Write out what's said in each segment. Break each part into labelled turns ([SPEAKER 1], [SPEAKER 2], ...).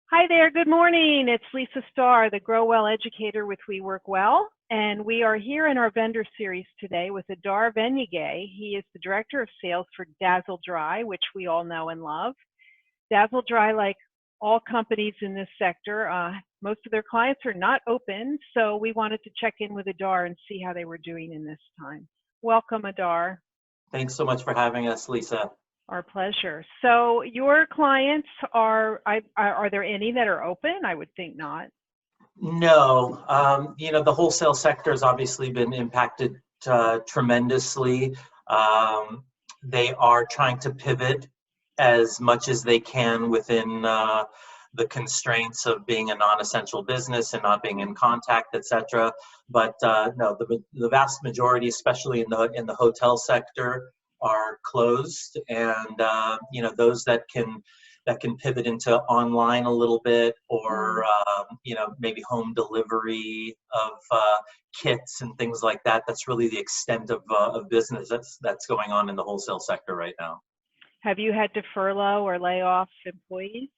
[SPEAKER 1] Hi there, good morning. It's Lisa Starr, the Grow Well educator with We Work Well, and we are here in our vendor series today with Adar Venyige. He is the Director of Sales for Dazzle Dry, which we all know and love. Dazzle Dry, like all companies in this sector, most of their clients are not open, so we wanted to check in with Adar and see how they were doing in this time. Welcome, Adar.
[SPEAKER 2] Thanks so much for having us, Lisa.
[SPEAKER 1] Our pleasure. So your clients are there any that are open? I would think not.
[SPEAKER 2] No, the wholesale sector has obviously been impacted tremendously. They are trying to pivot as much as they can within the constraints of being a non-essential business and not being in contact, etc. But no, the vast majority, especially in the hotel sector, are closed, and those that can pivot into online a little bit, or maybe home delivery of kits and things like that. That's really the extent of business that's going on in the wholesale sector right now.
[SPEAKER 1] Have you had to furlough or lay off employees?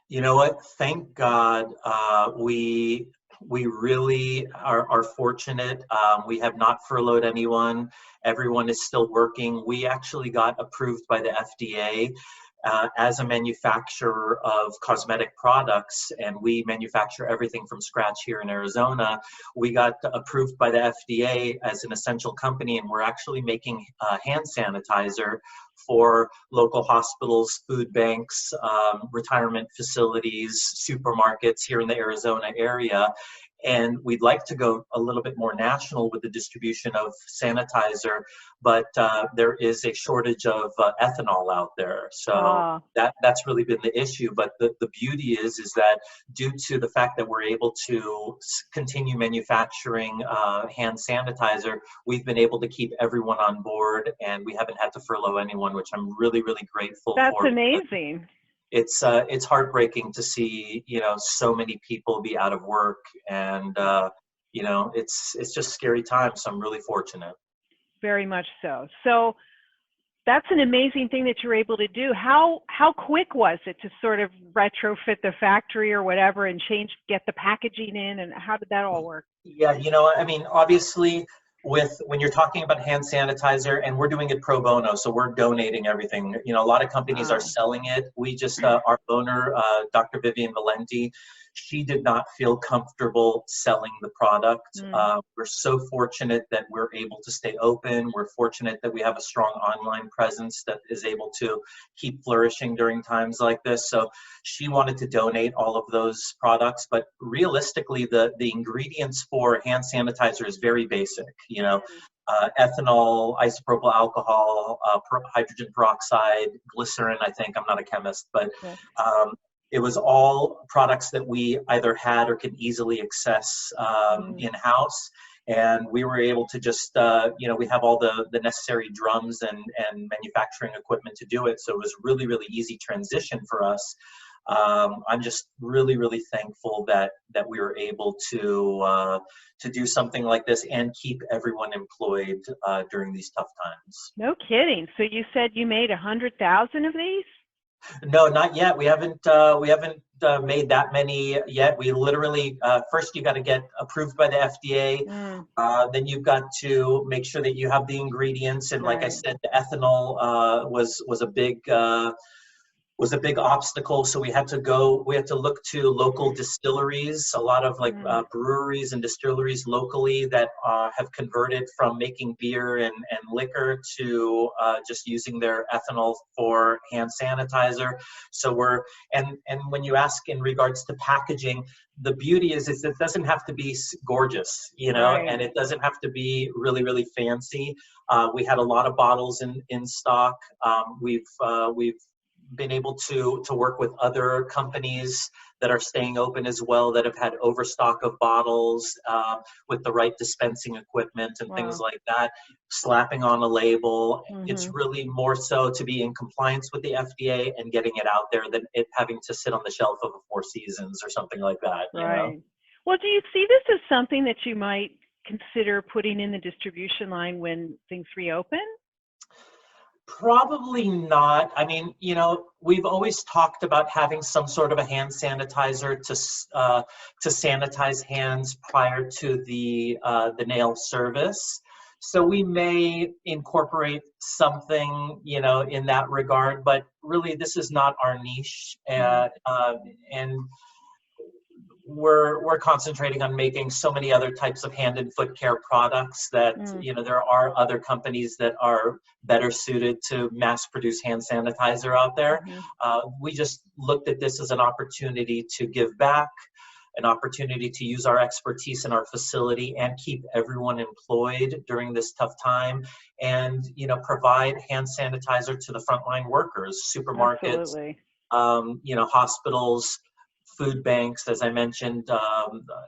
[SPEAKER 2] You know what? Thank God, we really are fortunate. We have not furloughed anyone. Everyone is still working. We actually got approved by the FDA as a manufacturer of cosmetic products, and we manufacture everything from scratch here in Arizona. We got approved by the FDA as an essential company, and we're actually making hand sanitizer for local hospitals, food banks, retirement facilities, supermarkets here in the Arizona area. And we'd like to go a little bit more national with the distribution of sanitizer, but there is a shortage of ethanol out there. So that's really been the issue. But the beauty is that due to the fact that we're able to continue manufacturing hand sanitizer, we've been able to keep everyone on board, and we haven't had to furlough anyone, which I'm really, really grateful for.
[SPEAKER 1] That's amazing.
[SPEAKER 2] It's heartbreaking to see, so many people be out of work, and it's just scary times. So I'm really fortunate.
[SPEAKER 1] Very much so. So that's an amazing thing that you're able to do. How quick was it to sort of retrofit the factory or whatever and get the packaging in, and how did that all work?
[SPEAKER 2] Yeah, obviously, when you're talking about hand sanitizer, and we're doing it pro bono, so we're donating everything. A lot of companies are selling it. We just, our owner, Dr. Vivian Valenti, she did not feel comfortable selling the product. We're so fortunate that we're able to stay open. We're fortunate that we have a strong online presence that is able to keep flourishing during times like this. So she wanted to donate all of those products, but realistically, the ingredients for hand sanitizer is very basic. Ethanol, isopropyl alcohol, hydrogen peroxide, glycerin. I think, I'm not a chemist, but it was all products that we either had or could easily access in-house. And we were able to just, we have all the necessary drums and manufacturing equipment to do it. So it was really, really easy transition for us. I'm just really, really thankful that we were able to do something like this and keep everyone employed during these tough times.
[SPEAKER 1] No kidding. So you said you made 100,000 of these?
[SPEAKER 2] No, not yet. We haven't made that many yet. We literally, first you got to get approved by the FDA. Then you've got to make sure that you have the ingredients. And like I said, the ethanol was a big obstacle. So we had to look to local distilleries, a lot of breweries and distilleries locally that have converted from making beer and liquor to just using their ethanol for hand sanitizer. So and when you ask in regards to packaging, the beauty is it doesn't have to be gorgeous, and it doesn't have to be really, really fancy. We had a lot of bottles in stock. We've been able to work with other companies that are staying open as well, that have had overstock of bottles with the right dispensing equipment and things like that, slapping on a label. It's really more so to be in compliance with the FDA and getting it out there than it having to sit on the shelf of a Four Seasons or something like that.
[SPEAKER 1] Right. Well, do you see this as something that you might consider putting in the distribution line when things reopen?
[SPEAKER 2] Probably not. I mean, you know, we've always talked about having some sort of a hand sanitizer to sanitize hands prior to the nail service. So we may incorporate something, you know, in that regard. But really, this is not our niche, and we're concentrating on making so many other types of hand and foot care products that, you know, there are other companies that are better suited to mass produce hand sanitizer out there. We just looked at this as an opportunity to give back, an opportunity to use our expertise in our facility and keep everyone employed during this tough time, and, you know, provide hand sanitizer to the frontline workers, supermarkets, you know, hospitals, food banks, as I mentioned,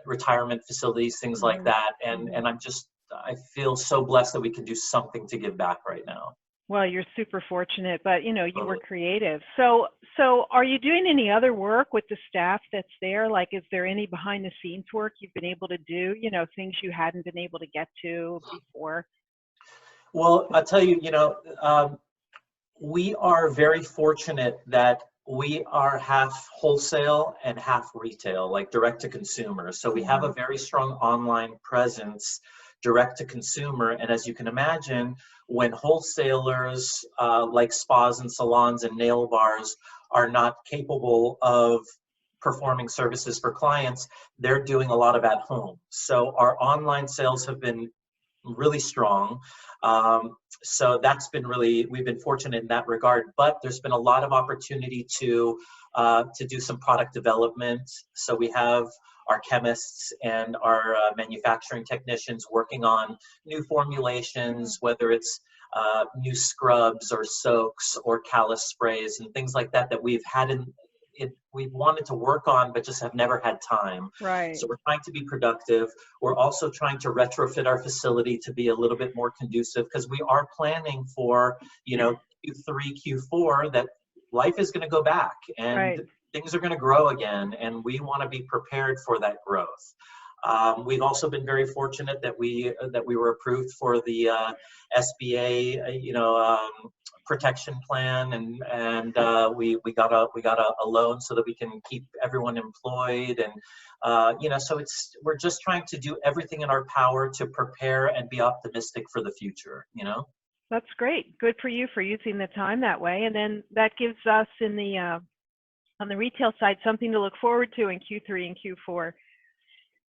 [SPEAKER 2] retirement facilities, things like that. And I feel so blessed that we can do something to give back right now.
[SPEAKER 1] Well, you're super fortunate, but you know, you were creative. So are you doing any other work with the staff that's there? Like, is there any behind the scenes work you've been able to do, you know, things you hadn't been able to get to before?
[SPEAKER 2] Well, I'll tell you, you know, we are very fortunate that we are half wholesale and half retail, like direct to consumer. So we have a very strong online presence, direct to consumer. And as you can imagine, when wholesalers like spas and salons and nail bars are not capable of performing services for clients, they're doing a lot of at home. So our online sales have been really strong. So that's been really, we've been fortunate in that regard, but there's been a lot of opportunity to do some product development. So we have our chemists and our manufacturing technicians working on new formulations, whether it's new scrubs or soaks or callus sprays and things like that that we've had we've wanted to work on, but just have never had time.
[SPEAKER 1] Right.
[SPEAKER 2] So we're trying to be productive. We're also trying to retrofit our facility to be a little bit more conducive, because we are planning for, you know, Q3, Q4, that life is going to go back and things are going to grow again, and we want to be prepared for that growth. We've also been very fortunate that we were approved for the SBA, you know, protection plan, and we got a loan so that we can keep everyone employed, and you know, so we're just trying to do everything in our power to prepare and be optimistic for the future, you know.
[SPEAKER 1] That's great. Good for you for using the time that way, and then that gives us in the on the retail side something to look forward to in Q3 and Q4.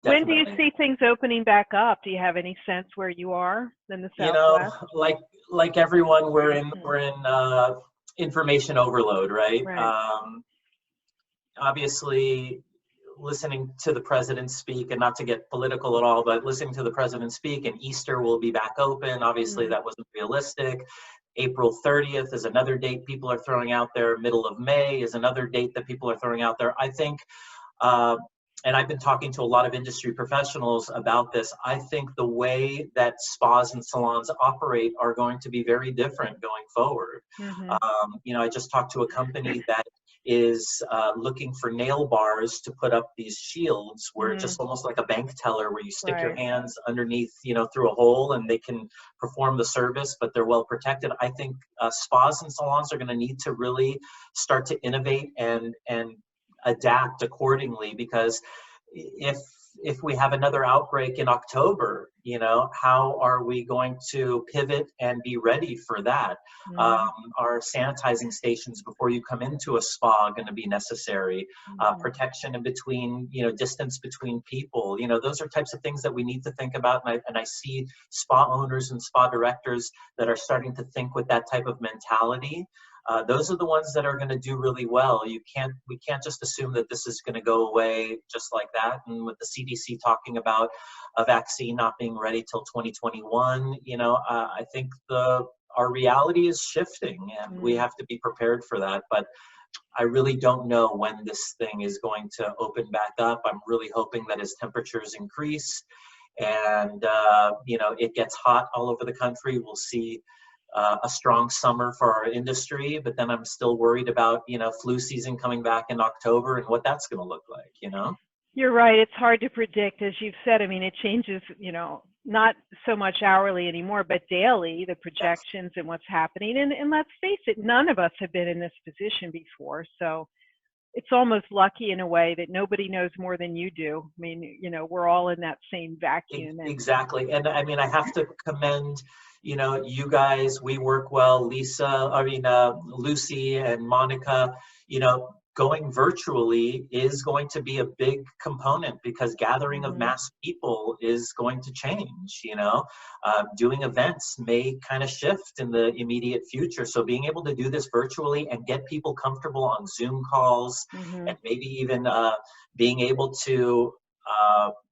[SPEAKER 1] Definitely. When do you see things opening back up? Do you have any sense where you are in the Southwest?
[SPEAKER 2] You know, like everyone, we're in information overload, right? Obviously, listening to the president speak, and not to get political at all, but listening to the president speak, and Easter will be back open. Obviously, that wasn't realistic. April 30th is another date people are throwing out there. Middle of May is another date that people are throwing out there. I think, and I've been talking to a lot of industry professionals about this, I think the way that spas and salons operate are going to be very different going forward. You know, I just talked to a company that is looking for nail bars to put up these shields where it's just almost like a bank teller, where you stick your hands underneath, you know, through a hole, and they can perform the service, but they're well protected. I think spas and salons are going to need to really start to innovate and adapt accordingly, because if we have another outbreak in October, you know, how are we going to pivot and be ready for that? Are sanitizing stations before you come into a spa going to be necessary? Protection in between, you know, distance between people, you know, those are types of things that we need to think about. And I see spa owners and spa directors that are starting to think with that type of mentality. Those are the ones that are going to do really well. We can't just assume that this is going to go away just like that. And with the CDC talking about a vaccine not being ready till 2021, you know, I think our reality is shifting, and we have to be prepared for that. But I really don't know when this thing is going to open back up. I'm really hoping that as temperatures increase and you know, it gets hot all over the country, we'll see a strong summer for our industry. But then I'm still worried about, you know, flu season coming back in October and what that's going to look like, you know?
[SPEAKER 1] You're right. It's hard to predict, as you've said. I mean, it changes, you know, not so much hourly anymore, but daily, the
[SPEAKER 2] Yes.
[SPEAKER 1] projections and what's happening. And let's face it, none of us have been in this position before. So it's almost lucky in a way that nobody knows more than you do. I mean, we're all in that same vacuum. And
[SPEAKER 2] Exactly. And I mean, I have to commend, you guys, we work well, Lucy and Monica, going virtually is going to be a big component because gathering of mass people is going to change, doing events may kind of shift in the immediate future. So being able to do this virtually and get people comfortable on Zoom calls and maybe even being able to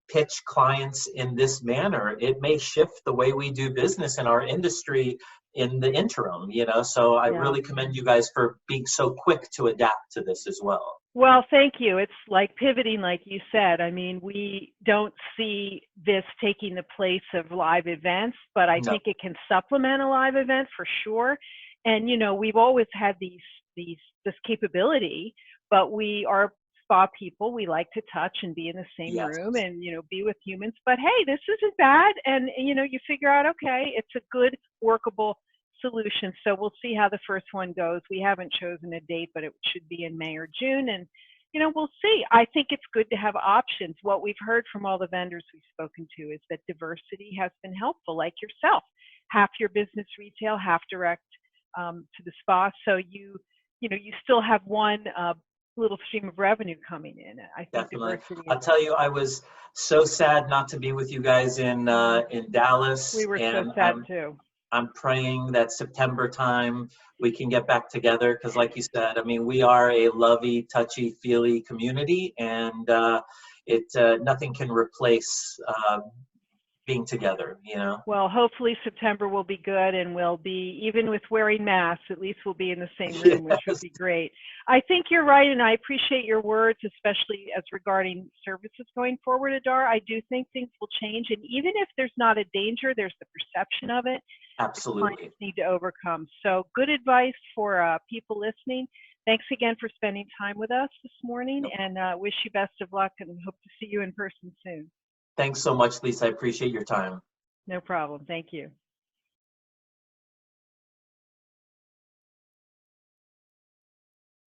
[SPEAKER 2] pitch clients in this manner, it may shift the way we do business in our industry in the interim, so I really commend you guys for being so quick to adapt to this as well.
[SPEAKER 1] Well, thank you. It's like pivoting, like you said. I mean, we don't see this taking the place of live events, but I think it can supplement a live event for sure. And, we've always had this capability, but we are spa people. We like to touch and be in the same room and, be with humans. But hey, this isn't bad. And, you figure out, okay, it's a good, workable solution. So we'll see how the first one goes. We haven't chosen a date, but it should be in May or June. And, we'll see. I think it's good to have options. What we've heard from all the vendors we've spoken to is that diversity has been helpful, like yourself. Half your business retail, half direct to the spa. So you still have one little stream of revenue coming in. I think
[SPEAKER 2] Definitely.
[SPEAKER 1] diversity.
[SPEAKER 2] I'll tell you, I was so sad not to be with you guys in Dallas.
[SPEAKER 1] We were
[SPEAKER 2] and
[SPEAKER 1] so sad too.
[SPEAKER 2] I'm praying that September time we can get back together because, like you said, I mean, we are a lovey, touchy, feely community, and nothing can replace being together,
[SPEAKER 1] Well, hopefully September will be good, and we'll be, even with wearing masks, at least we'll be in the same room, which would be great. I think you're right, and I appreciate your words, especially as regarding services going forward, Adar. I do think things will change, and even if there's not a danger, there's the perception of it.
[SPEAKER 2] Absolutely.
[SPEAKER 1] Clients need to overcome. So good advice for people listening. Thanks again for spending time with us this morning, and wish you best of luck and hope to see you in person soon.
[SPEAKER 2] Thanks so much, Lisa. I appreciate your time.
[SPEAKER 1] No problem. Thank you.